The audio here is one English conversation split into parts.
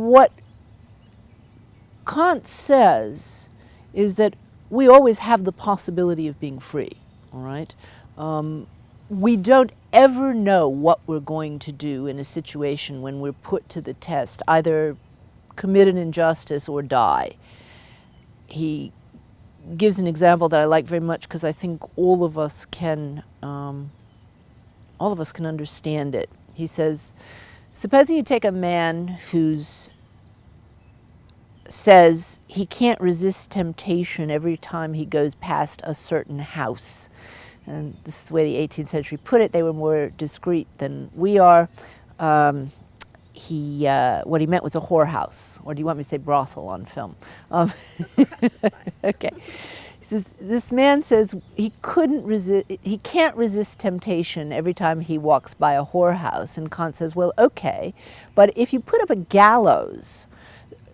what Kant says is that we always have the possibility of being free, all right? We don't ever know what we're going to do in a situation when we're put to the test, either commit an injustice or die. He gives an example that I like very much because I think all of us can understand it. He says, supposing you take a man who's says he can't resist temptation every time he goes past a certain house. And this is the way the 18th century put it. They were more discreet than we are. What he meant was a whorehouse. Or do you want me to say brothel on film? Okay. He says, this man says he can't resist temptation every time he walks by a whorehouse. And Kant says, well, okay, but if you put up a gallows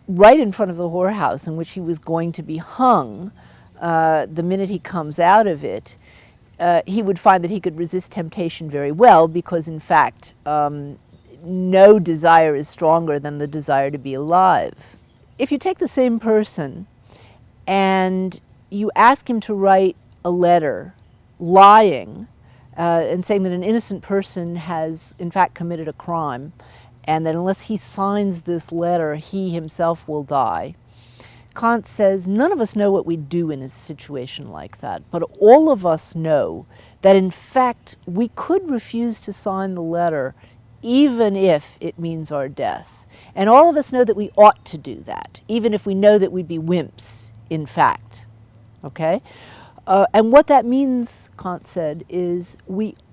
right in front of the whorehouse in which he was going to be hung the minute he comes out of it, he would find that he could resist temptation very well because, in fact, no desire is stronger than the desire to be alive. If you take the same person and you ask him to write a letter lying and saying that an innocent person has, in fact, committed a crime, and that unless he signs this letter, he himself will die. Kant says none of us know what we do in a situation like that, but all of us know that in fact we could refuse to sign the letter even if it means our death. And all of us know that we ought to do that, even if we know that we'd be wimps, in fact. Okay? And what that means, Kant said, is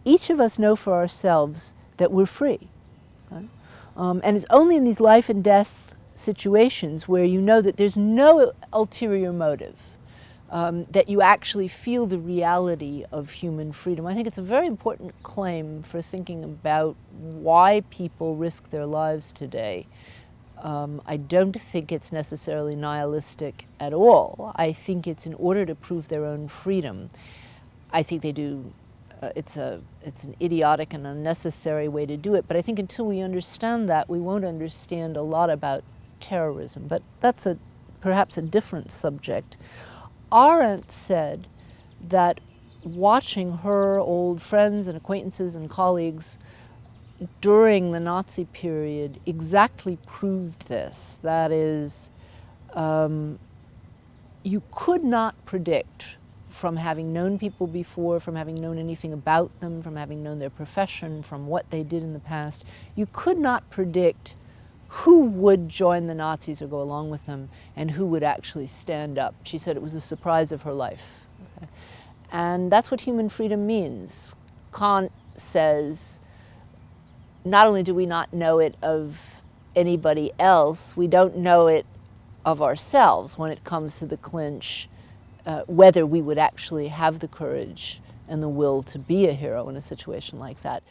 each of us know for ourselves that we're free. Okay? And it's only in these life and death situations where you know that there's no ulterior motive, that you actually feel the reality of human freedom. I think it's a very important claim for thinking about why people risk their lives today. I don't think it's necessarily nihilistic at all. I think it's in order to prove their own freedom. I think they do. It's an idiotic and unnecessary way to do it, but I think until we understand that, we won't understand a lot about terrorism. But that's perhaps a different subject. Arendt said that watching her old friends and acquaintances and colleagues during the Nazi period exactly proved this. That is, you could not predict, from having known people before, from having known anything about them, from having known their profession, from what they did in the past, you could not predict who would join the Nazis or go along with them and who would actually stand up. She said it was a surprise of her life. Okay? And that's what human freedom means. Kant says, not only do we not know it of anybody else, we don't know it of ourselves when it comes to the clinch, whether we would actually have the courage and the will to be a hero in a situation like that.